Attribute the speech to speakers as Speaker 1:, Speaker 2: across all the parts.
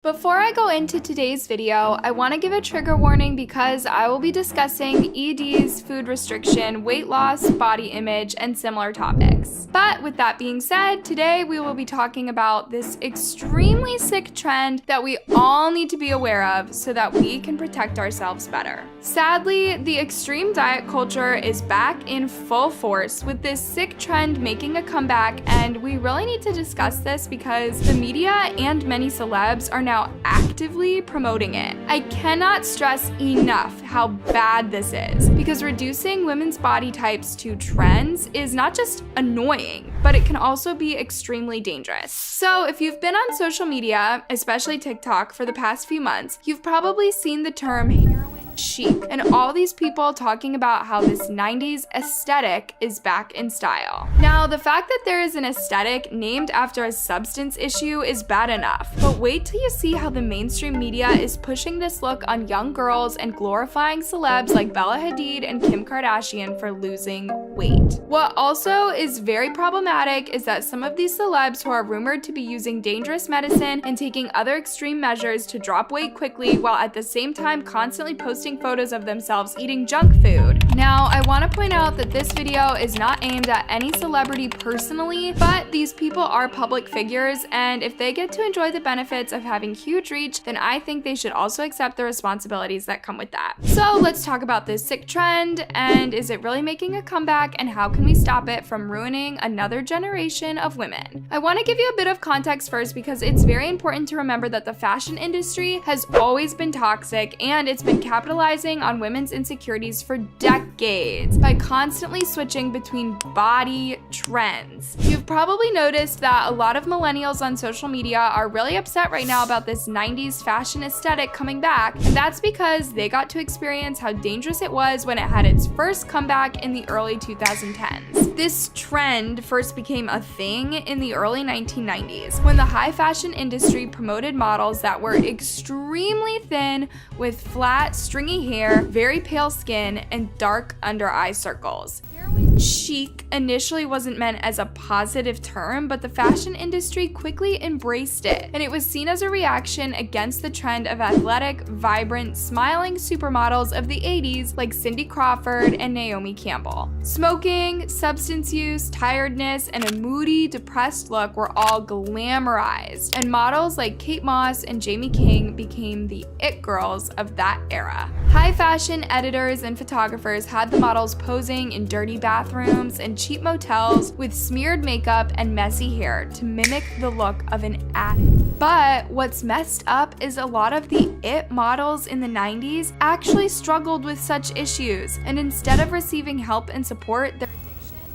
Speaker 1: Before I go into today's video, I want to give a trigger warning because I will be discussing EDs, food restriction, weight loss, body image, and similar topics. But with that being said, today we will be talking about this extremely sick trend that we all need to be aware of so that we can protect ourselves better. Sadly, the extreme diet culture is back in full force with this sick trend making a comeback, and we really need to discuss this because the media and many celebs are now actively promoting it. I cannot stress enough how bad this is because reducing women's body types to trends is not just annoying, but it can also be extremely dangerous. So if you've been on social media, especially TikTok, for the past few months, you've probably seen the term heroin chic and all these people talking about how this 90s aesthetic is back in style. Now, the fact that there is an aesthetic named after a substance issue is bad enough, but wait till you see how the mainstream media is pushing this look on young girls and glorifying celebs like Bella Hadid and Kim Kardashian for losing weight. What also is very problematic is that some of these celebs who are rumored to be using dangerous medicine and taking other extreme measures to drop weight quickly while at the same time constantly posting photos of themselves eating junk food. Now, I want to point out that this video is not aimed at any celebrity personally, but these people are public figures, and if they get to enjoy the benefits of having huge reach, then I think they should also accept the responsibilities that come with that. So let's talk about this sick trend, and is it really making a comeback, and how can we stop it from ruining another generation of women? I want to give you a bit of context first because it's very important to remember that the fashion industry has always been toxic, and it's been capitalizing on women's insecurities for decades by constantly switching between body trends. You've probably noticed that a lot of millennials on social media are really upset right now about this 90s fashion aesthetic coming back, and that's because they got to experience how dangerous it was when it had its first comeback in the early 2010s. This trend first became a thing in the early 1990s when the high fashion industry promoted models that were extremely thin with flat, stringy hair, very pale skin, and dark under eye circles. Heroin chic initially wasn't meant as a positive term, but the fashion industry quickly embraced it, and it was seen as a reaction against the trend of athletic, vibrant, smiling supermodels of the 80s like Cindy Crawford and Naomi Campbell. Smoking, substance use, tiredness, and a moody, depressed look were all glamorized, and models like Kate Moss and Jamie King became the it girls of that era. High fashion editors and photographers had the models posing in dirty bathrooms and cheap motels with smeared makeup and messy hair to mimic the look of an addict. But what's messed up is a lot of the it models in the 90s actually struggled with such issues, and instead of receiving help and support, their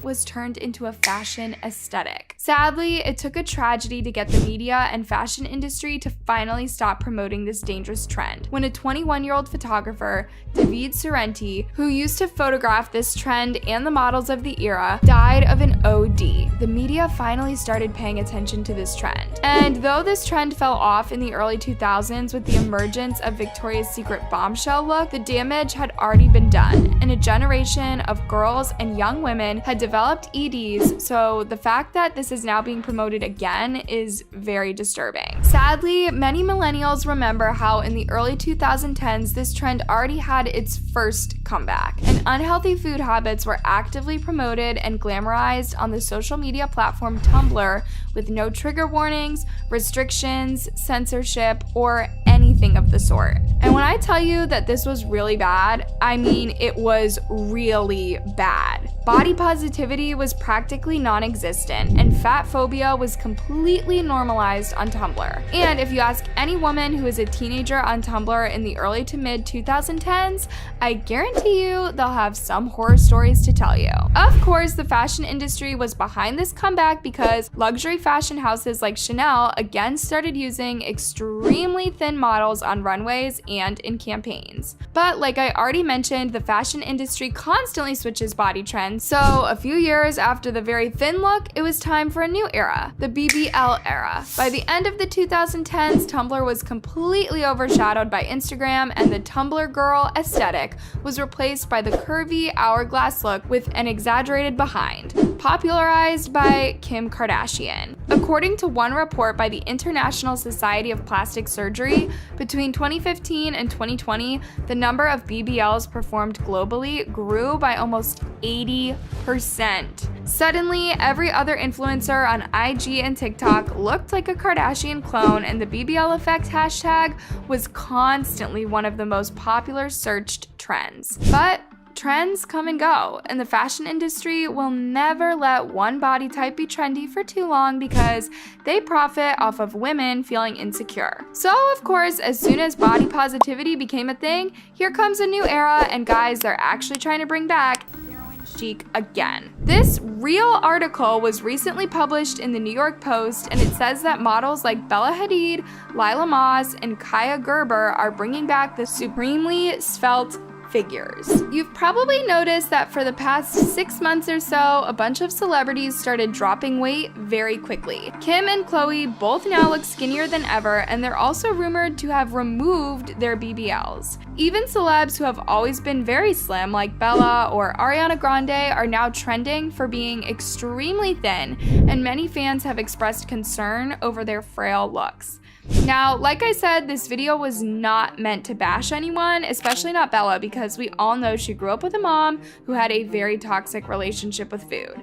Speaker 1: was turned into a fashion aesthetic. Sadly, it took a tragedy to get the media and fashion industry to finally stop promoting this dangerous trend. When a 21-year-old photographer, David Sorrenti, who used to photograph this trend and the models of the era, died of an OD, the media finally started paying attention to this trend. And though this trend fell off in the early 2000s with the emergence of Victoria's Secret bombshell look, the damage had already been done, and a generation of girls and young women had developed EDs, so the fact that this is now being promoted again is very disturbing. Sadly, many millennials remember how in the early 2010s this trend already had its first comeback, and unhealthy food habits were actively promoted and glamorized on the social media platform Tumblr with no trigger warnings, restrictions, censorship, or anything of the sort. And when I tell you that this was really bad, I mean it was really bad. Body positivity was practically non-existent, and fat phobia was completely normalized on Tumblr. And if you ask any woman who is a teenager on Tumblr in the early to mid 2010s, I guarantee you they'll have some horror stories to tell you. Of course, the fashion industry was behind this comeback because luxury fashion houses like Chanel again started using extremely thin models models on runways and in campaigns. But like I already mentioned, the fashion industry constantly switches body trends, so a few years after the very thin look, it was time for a new era, the BBL era. By the end of the 2010s, Tumblr was completely overshadowed by Instagram, and the Tumblr girl aesthetic was replaced by the curvy hourglass look with an exaggerated behind, popularized by Kim Kardashian. According to one report by the International Society of Plastic Surgery, between 2015 and 2020, the number of BBLs performed globally grew by almost 80%. Suddenly, every other influencer on IG and TikTok looked like a Kardashian clone, and the BBL effect hashtag was constantly one of the most popular searched trends. But trends come and go, and the fashion industry will never let one body type be trendy for too long because they profit off of women feeling insecure. So, of course, as soon as body positivity became a thing, here comes a new era, and guys, they're actually trying to bring back chic again. This real article was recently published in the New York Post, and it says that models like Bella Hadid, Lila Moss, and Kaya Gerber are bringing back the supremely svelte figures. You've probably noticed that for the past 6 months or so, a bunch of celebrities started dropping weight very quickly. Kim and Khloe both now look skinnier than ever, and they're also rumored to have removed their BBLs. Even celebs who have always been very slim, like Bella or Ariana Grande, are now trending for being extremely thin, and many fans have expressed concern over their frail looks. Now, like I said, this video was not meant to bash anyone, especially not Bella, because we all know she grew up with a mom who had a very toxic relationship with food.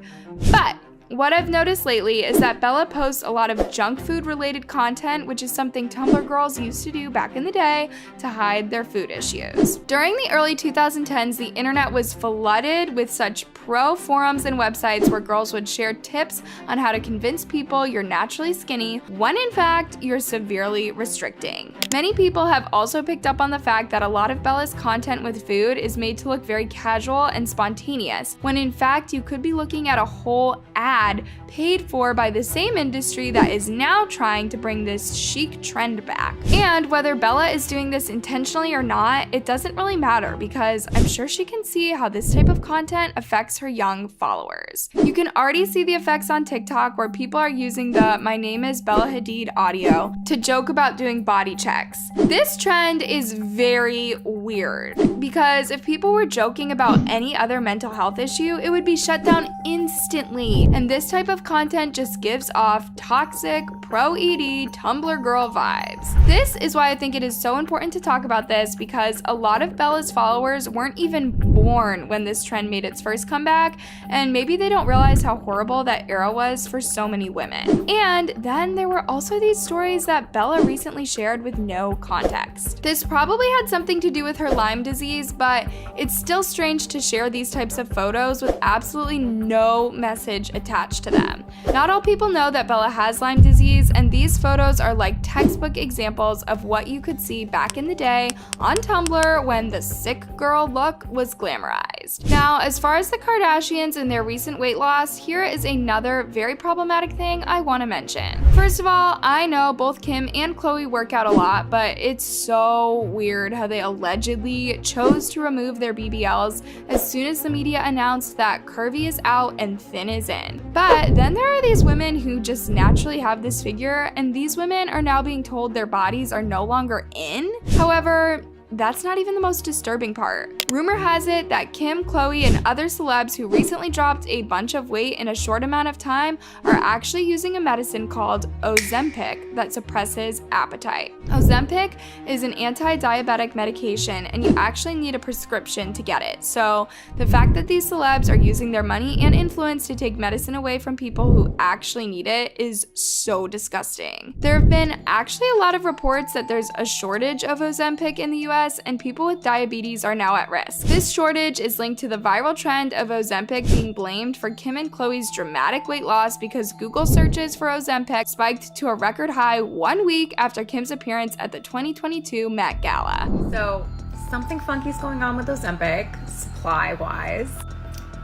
Speaker 1: But what I've noticed lately is that Bella posts a lot of junk food related content, which is something Tumblr girls used to do back in the day to hide their food issues. During the early 2010s, the internet was flooded with such pro forums and websites where girls would share tips on how to convince people you're naturally skinny when in fact you're severely restricting. Many people have also picked up on the fact that a lot of Bella's content with food is made to look very casual and spontaneous, when in fact you could be looking at a whole ad paid for by the same industry that is now trying to bring this chic trend back. And whether Bella is doing this intentionally or not, it doesn't really matter, because I'm sure she can see how this type of content affects her young followers. You can already see the effects on TikTok, where people are using the "My name is Bella Hadid" audio to joke about doing body checks. This trend is very weird, because if people were joking about any other mental health issue, it would be shut down instantly. And this type of content just gives off toxic, pro-ED, Tumblr girl vibes. This is why I think it is so important to talk about this, because a lot of Bella's followers weren't even born when this trend made its first comeback, and maybe they don't realize how horrible that era was for so many women. And then there were also these stories that Bella recently shared with no context. This probably had something to do with her Lyme disease, but it's still strange to share these types of photos with absolutely no message attached to them. Not all people know that Bella has Lyme disease, and these photos are like textbook examples of what you could see back in the day on Tumblr when the sick girl look was glamorized. Now, as far as the Kardashians and their recent weight loss, here is another very problematic thing I want to mention. First of all, I know both Kim and Khloe work out a lot, but it's so weird how they allegedly chose to remove their BBLs as soon as the media announced that curvy is out and thin is in. But then there are these women who just naturally have this figure, and these women are now being told their bodies are no longer in. However, that's not even the most disturbing part. Rumor has it that Kim, Khloe, and other celebs who recently dropped a bunch of weight in a short amount of time are actually using a medicine called Ozempic that suppresses appetite. Ozempic is an anti-diabetic medication, and you actually need a prescription to get it. So the fact that these celebs are using their money and influence to take medicine away from people who actually need it is so disgusting. There have been actually a lot of reports that there's a shortage of Ozempic in the US, and people with diabetes are now at risk. This shortage is linked to the viral trend of Ozempic being blamed for Kim and Khloe's dramatic weight loss, because Google searches for Ozempic spiked to a record high 1 week after Kim's appearance at the 2022 Met Gala.
Speaker 2: So something funky is going on with Ozempic, supply-wise.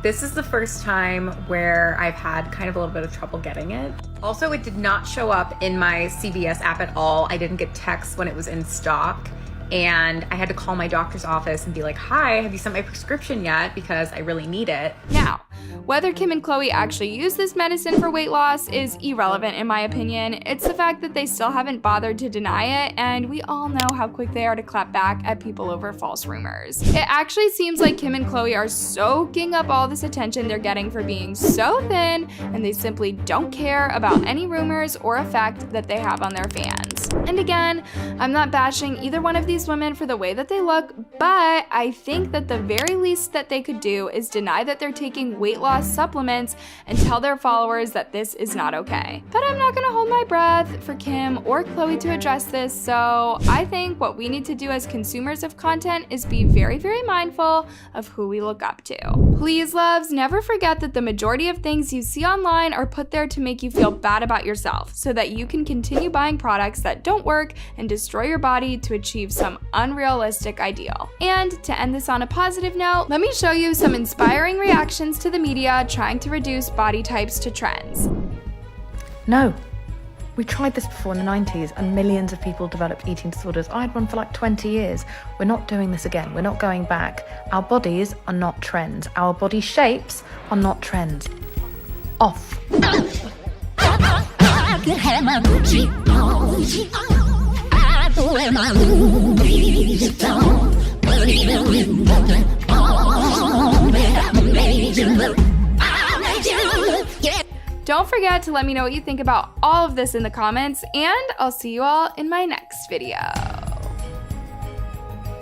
Speaker 2: This is the first time where I've had kind of a little bit of trouble getting it. Also, it did not show up in my CVS app at all. I didn't get texts when it was in stock. And I had to call my doctor's office and be like, hi, have you sent my prescription yet? Because I really need it.
Speaker 1: Now, whether Kim and Khloe actually use this medicine for weight loss is irrelevant in my opinion. It's the fact that they still haven't bothered to deny it, and we all know how quick they are to clap back at people over false rumors. It actually seems like Kim and Khloe are soaking up all this attention they're getting for being so thin, and they simply don't care about any rumors or effect that they have on their fans. And again, I'm not bashing either one of these women for the way that they look, but I think that the very least that they could do is deny that they're taking weight loss supplements and tell their followers that this is not okay. But I'm not gonna hold my breath for Kim or Khloe to address this, so I think what we need to do as consumers of content is be very, very mindful of who we look up to. Please, loves, never forget that the majority of things you see online are put there to make you feel bad about yourself so that you can continue buying products that don't work and destroy your body to achieve some unrealistic ideal. And to end this on a positive note, let me show you some inspiring reactions to the media trying to reduce body types to trends.
Speaker 3: No. We tried this before in the 90s and millions of people developed eating disorders. I had one for like 20 years. We're not doing this again. We're not going back. Our bodies are not trends. Our body shapes are not trends. Off. I could have my Gucci on. I could wear my Louis Vuitton. But even with nothing on, I made you look. I made you look, yeah.
Speaker 1: Don't forget to let me know what you think about all of this in the comments, and I'll see you all in my next video.